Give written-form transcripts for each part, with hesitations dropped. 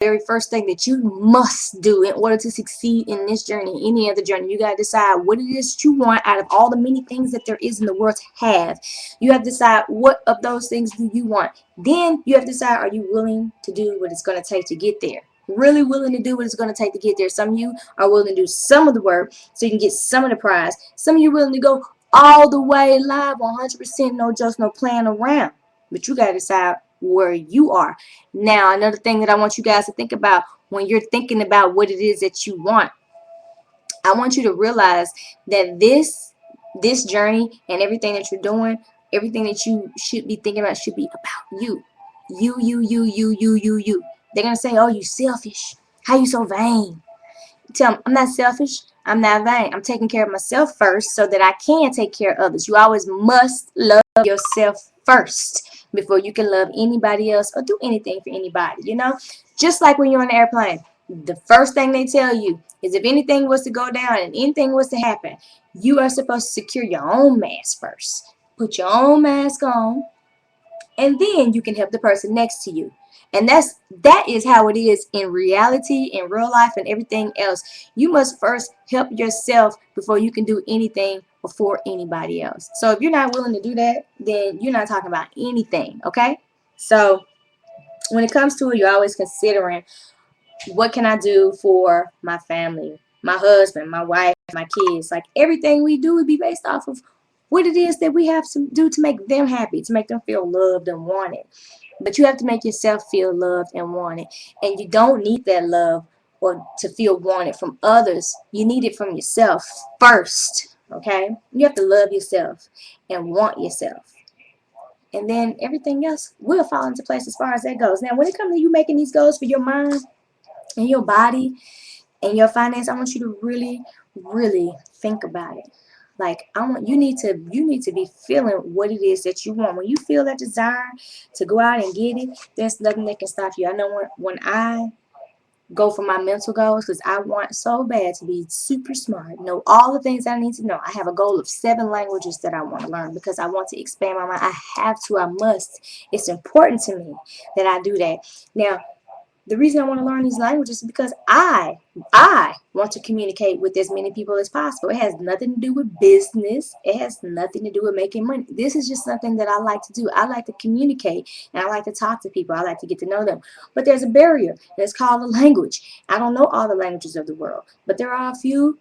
very first thing that you must do in order to succeed in this journey, any other journey. You got to decide what it is that you want out of all the many things that there is in the world to have. You have to decide what of those things do you want. Then you have to decide, are you willing to do what it's going to take to get there? Really willing to do what it's going to take to get there. Some of you are willing to do some of the work so you can get some of the prize. Some of you are willing to go all the way live, 100%, no jokes, no playing around. But you got to decide where you are. Now, another thing that I want you guys to think about when you're thinking about what it is that you want, I want you to realize that this journey and everything that you're doing, everything that you should be thinking about should be about you. You. They're going to say, oh, you selfish. How you so vain? Tell them, I'm not selfish. I'm not vain. I'm taking care of myself first so that I can take care of others. You always must love yourself first before you can love anybody else or do anything for anybody, you know? Just like when you're on the airplane, the first thing they tell you is if anything was to go down and anything was to happen, you are supposed to secure your own mask first. Put your own mask on, and then you can help the person next to you. And that is how it is in reality, in real life, and everything else. You must first help yourself before you can do anything before anybody else. So if you're not willing to do that, then you're not talking about anything, okay? So when it comes to it, you're always considering, what can I do for my family, my husband, my wife, my kids? Like, everything we do would be based off of what it is that we have to do to make them happy, to make them feel loved and wanted. But you have to make yourself feel loved and wanted. And you don't need that love or to feel wanted from others. You need it from yourself first, okay? You have to love yourself and want yourself. And then everything else will fall into place as far as that goes. Now, when it comes to you making these goals for your mind and your body and your finance, I want you to really, really think about it. Like, I want you need to be feeling what it is that you want. When you feel that desire to go out and get it, there's nothing that can stop you. I know when I go for my mental goals, because I want so bad to be super smart, know all the things I need to know. I have a goal of 7 languages that I want to learn because I want to expand my mind. I have to, I must. It's important to me that I do that. Now, the reason I want to learn these languages is because I want to communicate with as many people as possible. It has nothing to do with business. It has nothing to do with making money. This is just something that I like to do. I like to communicate and I like to talk to people. I like to get to know them. But there's a barrier. It's called a language. I don't know all the languages of the world, but there are a few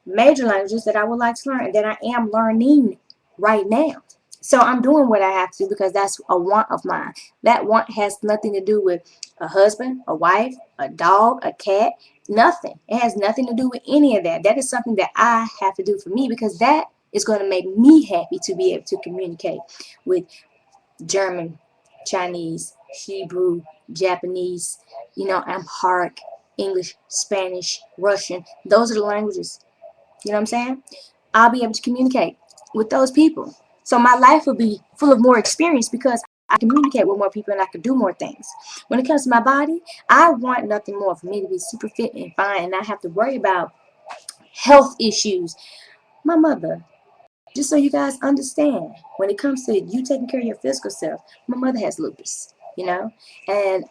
major languages that I would like to learn and that I am learning right now. So I'm doing what I have to do because that's a want of mine. That want has nothing to do with a husband, a wife, a dog, a cat, nothing. It has nothing to do with any of that. That is something that I have to do for me because that is going to make me happy to be able to communicate with German, Chinese, Hebrew, Japanese, Amharic, English, Spanish, Russian. Those are the languages. You know what I'm saying? I'll be able to communicate with those people. So my life will be full of more experience because I communicate with more people and I can do more things. When it comes to my body, I want nothing more for me to be super fit and fine and not have to worry about health issues. My mother, just so you guys understand, when it comes to you taking care of your physical self, my mother has lupus, and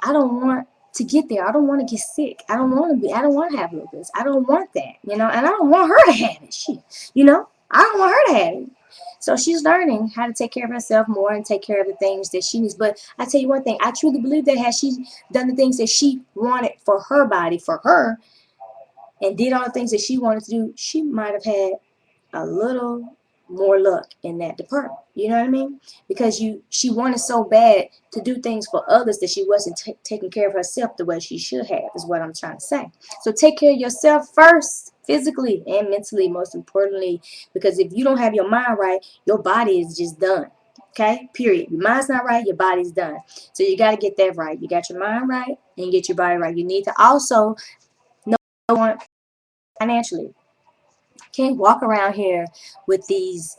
I don't want to get there. I don't want to get sick. I don't want to have lupus. I don't want that, and I don't want her to have it. I don't want her to have it. So she's learning how to take care of herself more and take care of the things that she needs. But I tell you one thing, I truly believe that had she done the things that she wanted for her body, for her, and did all the things that she wanted to do, she might have had a little more luck in that department. You know what I mean? Because she wanted so bad to do things for others that she wasn't taking care of herself the way she should have, is what I'm trying to say. So take care of yourself first, physically and mentally, most importantly, because if you don't have your mind right, your body is just done. Okay, period. Your mind's not right, your body's done. So you got to get that right. You got your mind right and you get your body right. You need to also know financially. Can't walk around here with these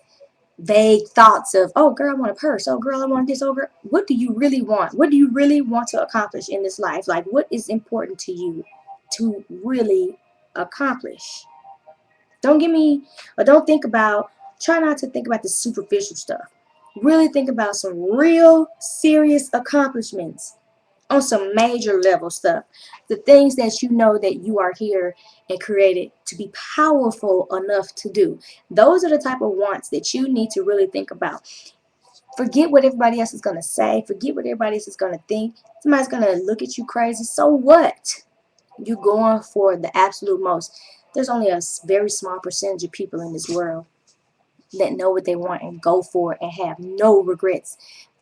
vague thoughts of, oh girl, I want a purse, oh girl, I want this, oh girl. What do you really want? What do you really want to accomplish in this life? Like, what is important to you to really accomplish? Don't think about, try not to think about the superficial stuff. Really think about some real serious accomplishments on some major level stuff. The things that you know that you are here and created to be powerful enough to do. Those are the type of wants that you need to really think about. Forget what everybody else is going to say. Forget what everybody else is going to think. Somebody's going to look at you crazy. So what? You going for the absolute most. There's only a very small percentage of people in this world that know what they want and go for it and have no regrets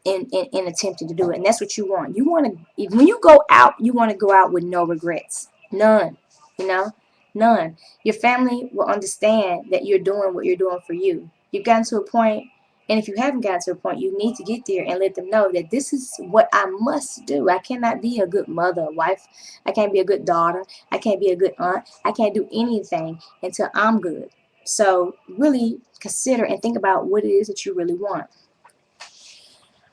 in attempting to do it. And that's what you want. You want to, when you go out, you want to go out with no regrets. None. You know? None. Your family will understand that you're doing what you're doing for you. You've gotten to a point, and if you haven't gotten to a point, you need to get there and let them know that this is what I must do. I cannot be a good mother, wife. I can't be a good daughter. I can't be a good aunt. I can't do anything until I'm good. So really consider and think about what it is that you really want.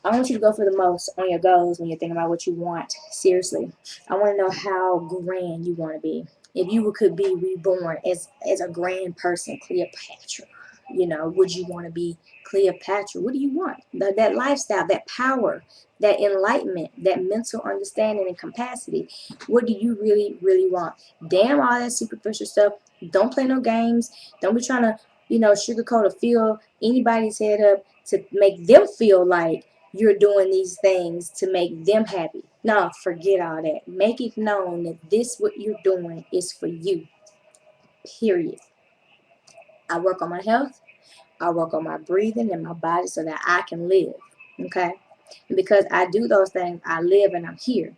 I want you to go for the most on your goals when you're thinking about what you want. Seriously. I want to know how grand you want to be. If you could be reborn as a grand person, Cleopatra, would you want to be Cleopatra? What do you want? That lifestyle, that power, that enlightenment, that mental understanding and capacity. What do you really, really want? Damn all that superficial stuff. Don't play no games. Don't be trying to, sugarcoat or fill anybody's head up to make them feel like you're doing these things to make them happy. No, forget all that. Make it known that this what you're doing is for you. Period. I work on my health. I work on my breathing and my body so that I can live. Okay? And because I do those things, I live and I'm here.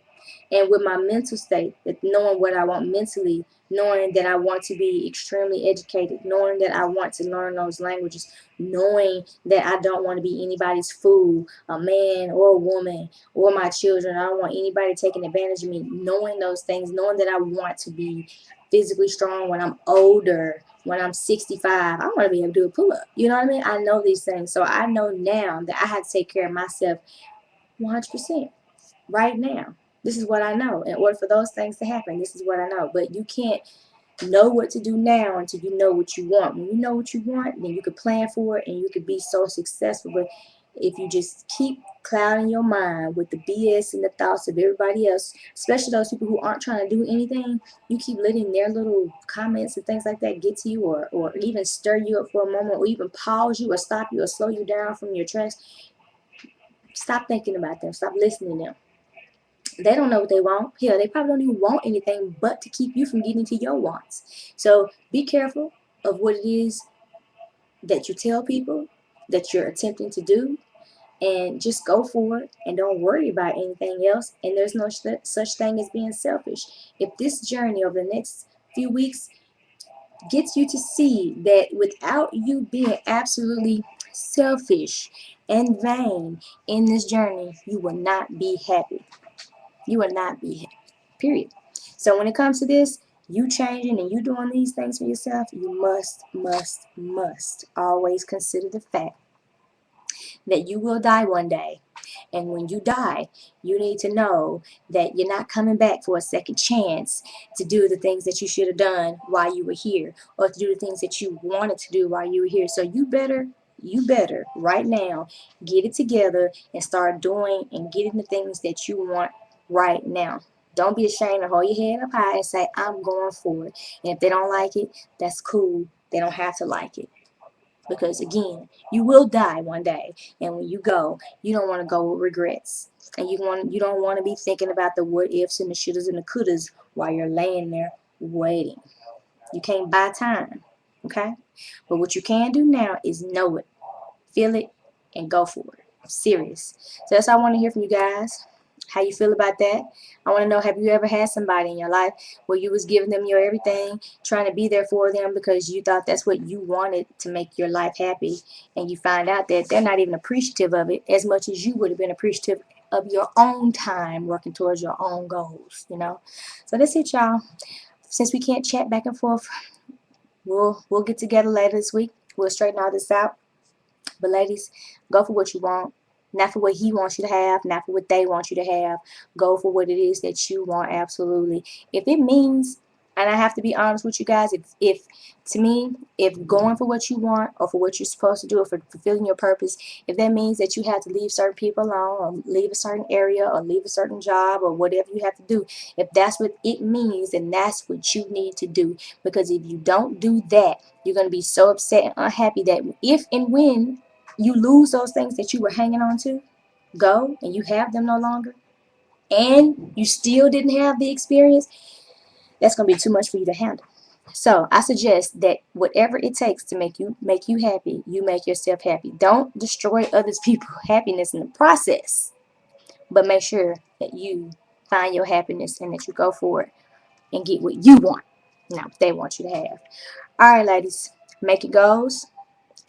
And with my mental state, that knowing what I want mentally, knowing that I want to be extremely educated, knowing that I want to learn those languages, knowing that I don't want to be anybody's fool, a man or a woman or my children. I don't want anybody taking advantage of me. Knowing those things, knowing that I want to be physically strong when I'm older, when I'm 65, I want to be able to do a pull-up. You know what I mean? I know these things. So I know now that I have to take care of myself 100% right now. This is what I know. In order for those things to happen, this is what I know. But you can't know what to do now until you know what you want. When you know what you want, then you can plan for it and you can be so successful. But if you just keep clouding your mind with the BS and the thoughts of everybody else, especially those people who aren't trying to do anything, you keep letting their little comments and things like that get to you, or even stir you up for a moment, or even pause you or stop you or slow you down from your tracks. Stop thinking about them. Stop listening to them. They don't know what they want. Hell, they probably don't even want anything but to keep you from getting to your wants. So be careful of what it is that you tell people that you're attempting to do, and just go for it and don't worry about anything else. And there's no such thing as being selfish. If this journey over the next few weeks gets you to see that without you being absolutely selfish and vain in this journey, you will not be happy. You will not be happy. Period. So when it comes to this, you changing and you doing these things for yourself, you must always consider the fact that you will die one day. And when you die, you need to know that you're not coming back for a second chance to do the things that you should have done while you were here, or to do the things that you wanted to do while you were here. So you better right now get it together and start doing and getting the things that you want right now. Don't be ashamed to hold your head up high and say, I'm going for it. And if they don't like it, that's cool. They don't have to like it. Because again, you will die one day, and when you go, you don't want to go with regrets, and you don't want to be thinking about the what ifs and the shouldas and the couldas while you're laying there waiting. You can't buy time, okay? But what you can do now is know it, feel it, and go for it. I'm serious. So that's all I want to hear from you guys. How you feel about that? I want to know, have you ever had somebody in your life where you was giving them your everything, trying to be there for them because you thought that's what you wanted to make your life happy, and you find out that they're not even appreciative of it as much as you would have been appreciative of your own time working towards your own goals. So that's it, y'all. Since we can't chat back and forth, we'll get together later this week. We'll straighten all this out. But ladies, go for what you want. Not for what he wants you to have, not for what they want you to have. Go for what it is that you want, absolutely. If it means And I have to be honest with you guys, if to me, if going for what you want or for what you're supposed to do or for fulfilling your purpose, if that means that you have to leave certain people alone or leave a certain area or leave a certain job or whatever you have to do, if that's what it means, then that's what you need to do. Because if you don't do that, you're going to be so upset and unhappy that if and when you lose those things that you were hanging on to, go and you have them no longer, and you still didn't have the experience, that's going to be too much for you to handle. So I suggest that whatever it takes to make you happy, you make yourself happy. Don't destroy others people's happiness in the process, but make sure that you find your happiness and that you go for it and get what you want, not what they want you to have. All right, ladies, make your goals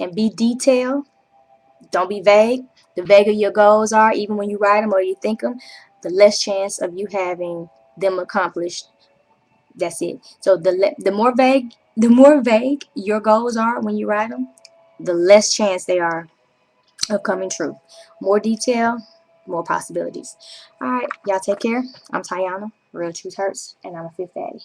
and be detailed. Don't be vague. The vaguer your goals are, even when you write them or you think them, the less chance of you having them accomplished. That's it. So the more vague your goals are when you write them, the less chance they are of coming true. More detail, more possibilities. All right, y'all take care. I'm Tiana, Real Truth Hurts, and I'm a fifth Phatty.